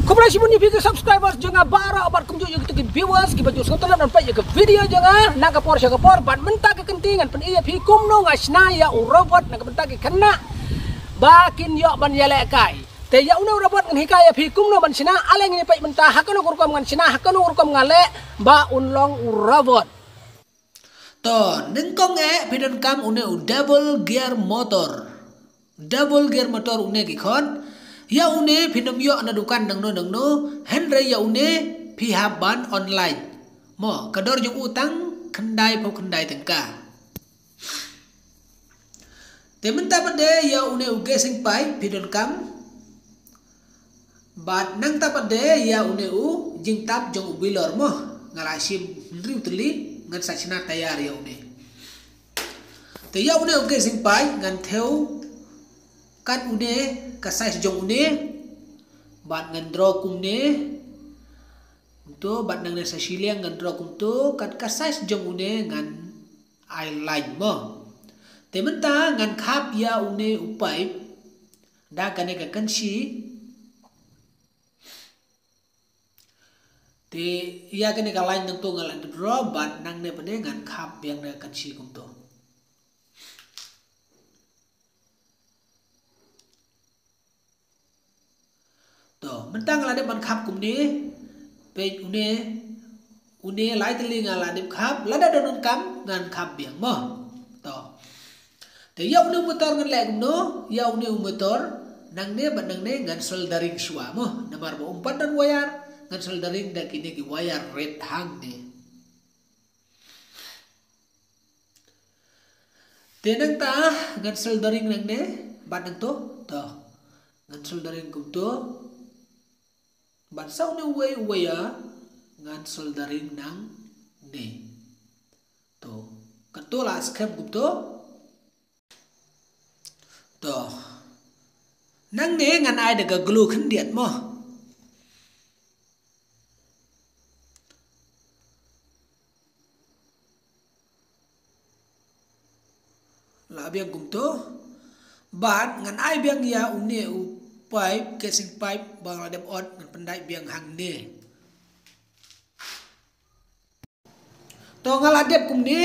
Kumpulan si muni video subscribers jangan bara abar kumju yang kita viewers kita baju sekolah dan pak ke video jangan nak kapor ban mentah kekentingan pen iya hikum no ngasna ya urobot nak mentah kena bakin yo ban yalekai te ya una urobot ngan hikaya hikum no ban sina aleng ni pak mentah hakano urkom ngan sina hakano urkom ngale ba unlong urobot to nengkong bidon kam une double gear motor une gikon ya une pinam yo na dukan dang no Henry ya une pihaban online mo kador jung utang kendai tengka tementa pade ya une uge sing pai pidon kam bat nang tapade ya une u jing tap jong ubilor mo ngalasim riu teli ngan sachna tayar ya une te ya une uge sing pai ngan theo kan une kasai sejong une bat ngendro kumne to bat nang nesa siliang ngendro kum to kat kasai sejong une ngan eyeline mo tementa ngan khap ya une upai da kane ka kansi te ya kane ka line nang to ngalan dro bat nang ne pade ngan khap yang na kansi kum to mentang la de ban khap kum ni pe une lai teli ngala de khap la da don kam ngan khap biang mo to te ya une motor ngan le kum no ya une motor nang ne ban nang ne ngan soldering swa mo namar bo umpat dan wayar ngan soldering da kini ki wayar red hang ne te nang ta ngan soldering nang ne ban nang to ngan soldering kum to ban sau ne way ngan soldering nang ne to kato la skep gupto to nang ne ngan ai daga glue khendiat mo la biang gupto ban ngan ai biang ya une u pipe casing pipe bang ladem ot ngan pendai biang hang ne to ngaladep kum ni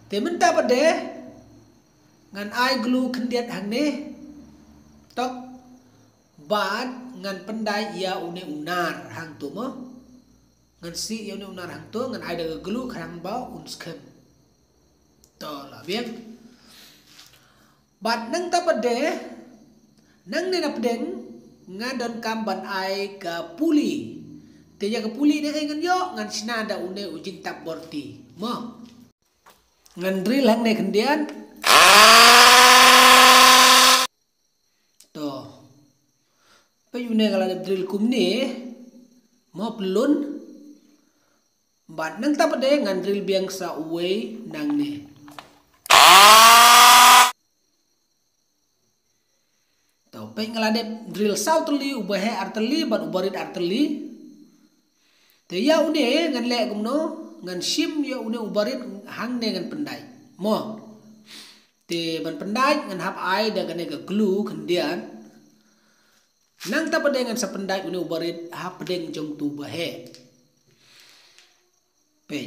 te menta pade ngan ai glue khendiat hang ne tok bat ngan pendai ya une unar hang tu mo ngan si ya une unar hang tu ngan ai da glue khang bau un skem to la biang bat nang ta pade nang ne napdeng ngadon kamban ai ka puli te ya ka puli ne ngan yo ngan sinada une ujing tap borti mo ngan drill hang ne kendian to pe une kala drill kum ni mo pelun bat nang tapade ngan drill biang sa uwe nang ne pe ngalade drill sautli ubahe arteli bat ubarit arteli te ya une ngan le gumno ngan sim ya une ubarit hang ne ngan pendai mo te ban pendai ngan hap ai da gane ga glue kendian nang ta pade ngan sa pendai une ubarit hap pedeng jong tu bahe pe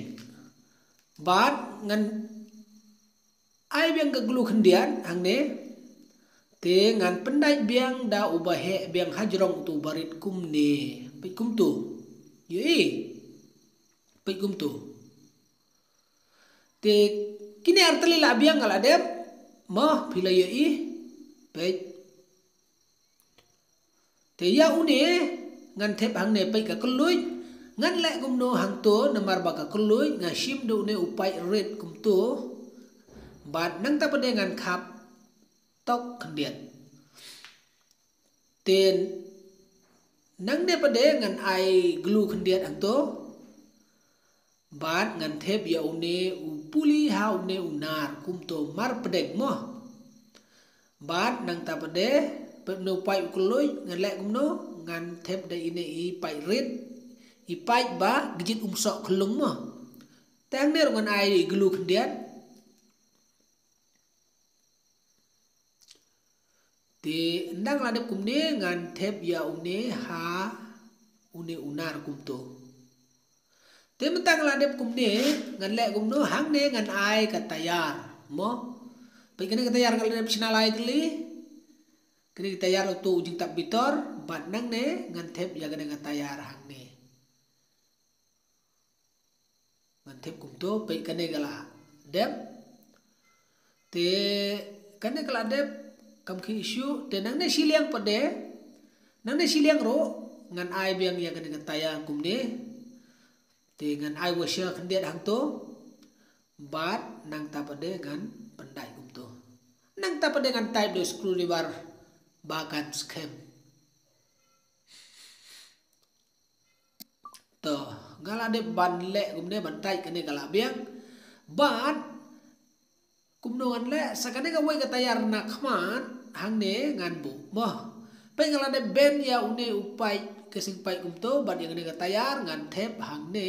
bat ngan ai biang ga glue kendian hang ne te ngan pendai biang da ubahe biang hajrong tu barit kum ne pe kum tu ye pe kum tu te kini arteli la biang ngala dem mo pila ye pe te ya une ngan thep hang ne pe ka kului ngan le kum no hang to namar ba ka kului nga sim do ne upai red kum tu bat nang ta pade ngan khap tok kendiat ten nang ne pade ngan ai glue kendiat ang to bat ngan thep ya une u puli ha une unar kum to mar pedek mo bat nang ta pade pe no pai ukloi ngan le kum no ngan thep de ine i pai red i pai ba gijit sok khlung mo tang ne ngan ai glue kendiat ti ndang ladep kumne ngan thep ya umne ha une unar kumto te mentang ladep kumne ngan le kumno hang ne ngan ai ka tayar mo pe kene ka tayar ngal ladep sinalai tli kene tayar tu ujing tak bitor bat nang ne ngan thep ya kene ka tayar hang ne ngan thep kumto pe kene gala dep te kene kala dep kam ki issue te nang ne siliang pade nang ne siliang ro ngan ai biang ya kene ka tayar kumne te ngan ai wasya khendiat hang to bat nang ta pade ngan pandai kumto nang ta pade ngan type do screwdriver bakan scam to ngala de ban le kumne ban tai kene kala biang bat kumno ngan le sakane ka wai ka tayar nak khman hang ne ngan bu mo pe ngala de ben ya une upai kesing pai kumto bat yang ne ka tayar ngan thep hang ne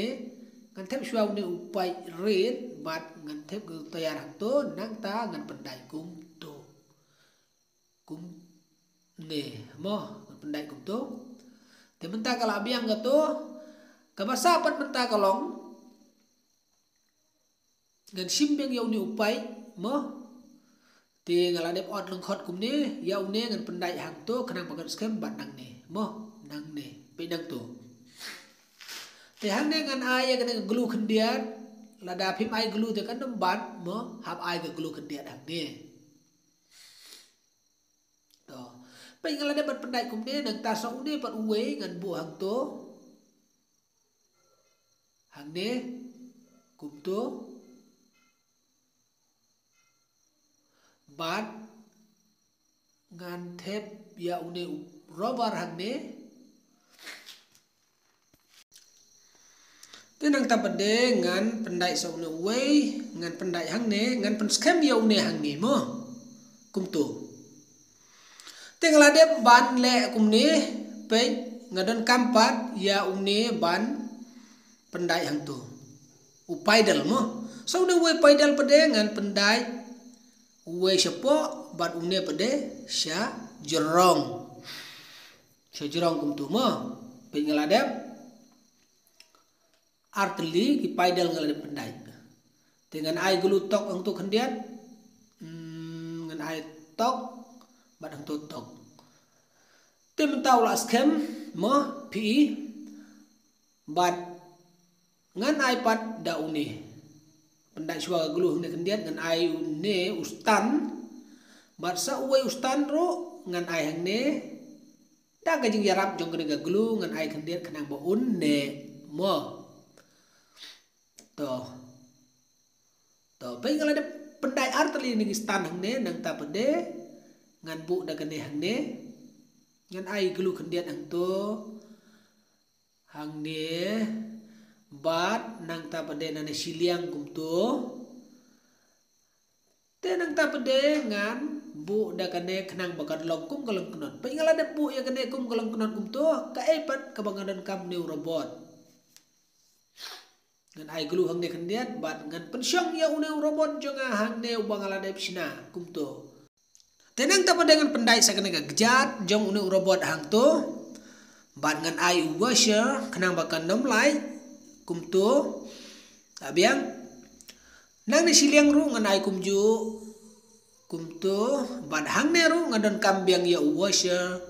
ngan thep shwa une upai red bat ngan thep ka tayar hang to nang ta ngan pandai kumto kum ne mo pandai kumto te menta kala biang ka to ka basa pat menta kalong ngan simbeng ya une upai mo te ngala dep ot leng khot kumne ya une ngan pandai hang to khanang bagan scam bat nang ne mo nang ne pe nang to te hang ne ngan ai ya kan glu khendiat lada phim ai glu te kan dam bat mo hap ai ga glu khendiat hang ne to pe ngala dep bat pandai kumne nang ta so une pat uwe ngan bu hang to hang ne kum to bat ngan thep ya une robar hang ne tenang ta pade ngan pandai so une wei ngan pandai hang ne ngan pen scam ya une hang ne mo kum tu tengala de ban le kum ne pe ngadon kampat ya une ban pandai hang tu upaidal mo so une wei paidal pade ngan pandai uwe sepo bat une pade sya jerong kum tu mo pe ngeladep artli ki paidal ngeladep pendai dengan ai gelu tok ang tu khendiat ngan ai tok bat ang tu tok te mentau la scam mo pi bat ngan ai pat da une pandai shwa gelu hne kendiat ngan ai ne ustan bat sa uwe ustan ro ngan ai hang ne da ga jing yarap jong kene ga gelu ngan ai kendiat khanang bo un ne mo to pe ngala de pandai artli ni stan hang ne nang ta pade ngan bu da kene hang ne ngan ai gelu kendiat hang to hang ne bat nang ta pade nane siliang kumto te nang ta pade ngan bu da kane khnang bakat long kum kalong knot pe ngala de bu ya kane kum kalong knot kumto ka epat ka bangadan kam new robot ngan ai glu hang ne khandiat bat ngan pensyong ya une robot jonga hang ne bangala de psina kumto te nang ta pade ngan pendai sakane ga gejat jong une robot hang to bat ngan ai washer khnang bakan nom lai kumto abiang nang ni siliang ru ngan ai kumju kumto bat hang ne ru ngadon kambiang ya wasya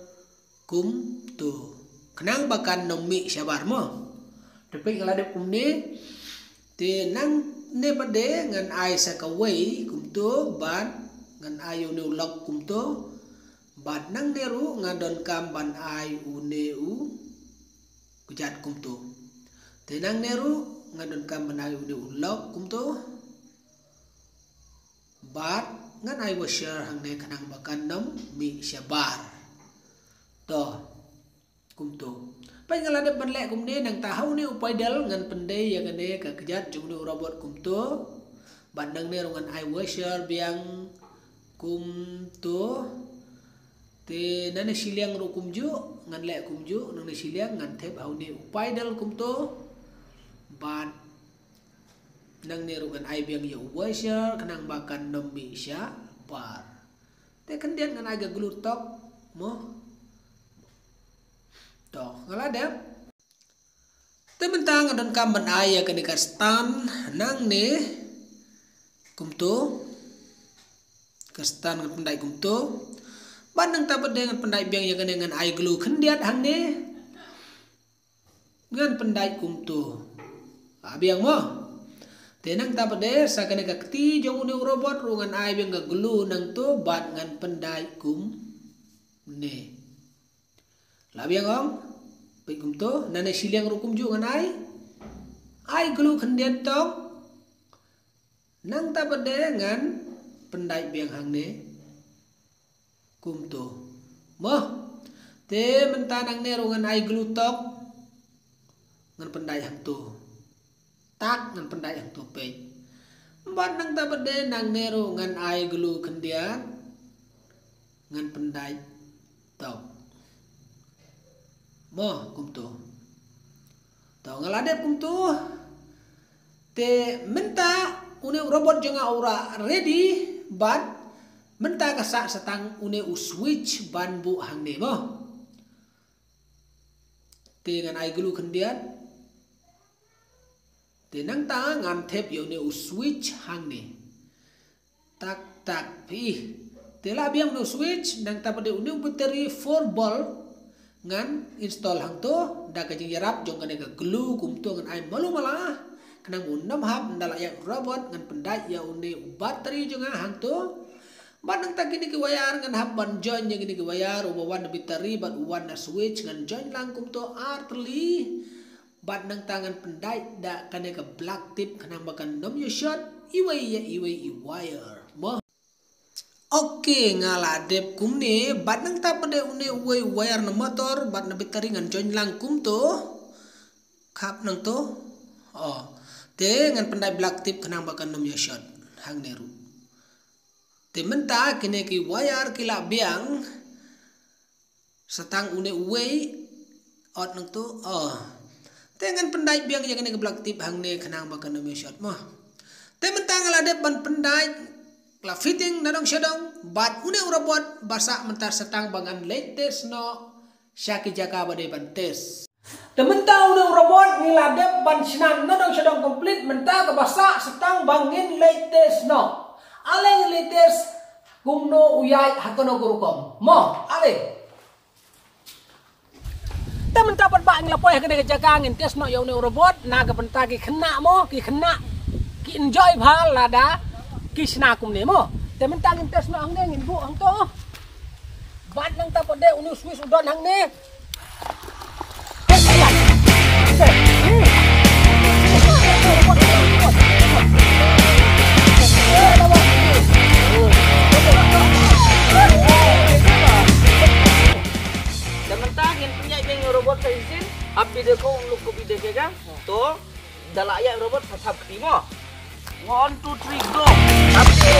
kumto khnang bakan nomi sabar mo tapi ngala de kumne te nang ne pade ngan ai sakawai kumto bat ngan ai unu lok kumto bat nang ne ru ngadon kam ban ai uneu kujat kumto tenang neru ngadon kam banai ude ulok kumto bat ngan ai washer hang ne khanang bakan nom mi sabar to kumto pai ngala de banle kumne nang tahau ne upaidal ngan pendai ya gane ka kejat jung ne robot kumto bandang ne ngan ai washer biang kumto te nane siliang ru kumju ngan le kumju nang ne siliang ngan thep au ne upaidal kumto ban nang ne rugan ai biang ya washer kanang bakan nomi sya par te kendian ngan aga glutok mo to ngala dep Tementang adon kamban aya ke dekat stan nang ne kumto kastan ngan pendai kumto bandang tabat dengan pendai biang ya dengan ai glu kendiat hang ne ngan pendai kumto biang mo tenang tabat de sakane ka kti jong uni robot rungan ai biang ga glu nang to bat ngan pendai kum ne la biang om pai kumto nane siliang rukum ju ngan ai glu kendiat tong nang tabat de ngan pendai biang hang ne kumto moh te mentanang ne rungan ai glu tok ngan pendai hang tu tak ngan pendai hang tu pe ban nang ta bede nang ne rungan ai glu kendian ngan pendai tok moh kumto tau ngaladep kumto te menta une robot jonga aura ready ban menta kasak setang une switch ban bu hang ne mo te ngan ai glu kendian te nang ta ngam thep yo ne switch hang ne tak tak pi te la biang no switch nang ta pade une battery 4 volt ngan install hang to da ka jing yarap jong kane ka glu kum to ngan ai malu malah kenang unam hab ndala ya robot ngan pendai ya une battery jonga hang to bandang tak kini ke wayar ngan hab ban join nya kini ke wayar uba wan battery ban wan na switch ngan join langkum to artli bandang tangan pendai da kane ke black tip kenang bakan nom yo shot iwai wire mo oke ngaladep kumne bandang ta pade une uwai wire na motor ban na battery ngan join langkum to kap nang to te ngan pendai black tip kenang bakan nom yo shot hang neru tementa kini ki wayar kila biang setang une uwei ot nang tu tengan pendai biang yang kini ke black tip hang ne kenang bakan no shot mah tementa ngaladep ban pendai la fitting nadong syadong bat une robot basa mentar setang bangan latest no syaki jaka bade ban tes tementa une robot ngaladep ban sinan nadong syadong komplit menta ke basa setang bangin latest no aleng lites gumno uyai hakono gurukom mo ale temen dapat bang lapoy kene jaga ngin tes no yo ne robot naga benta ki kena mo ki kena ki enjoy bhal lada ki sna kum ne mo temen tangin tes no ang ne ngin bu ang to bat nang ta pode unu swiss udon hang ne robot sa isin abdi de ko luk ko bide ke to dalaya robot pasap timo 1 2 3 go abdi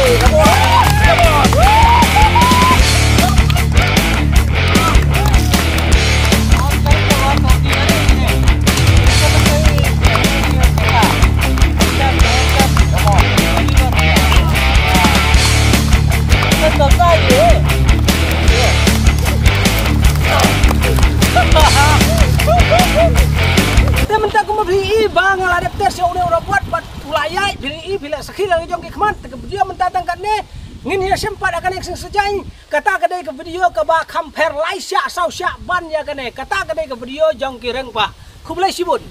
bang ngaladep tes yo ne robot bat ulayai bili bila sakila jong ke kman ke video mentatang kan ne ngin ya sempat akan yang sejai kata kedai ke video ke ba compare laisya sau syak ban ya kan ne kata kedai ke video jong kireng pa kublai sibun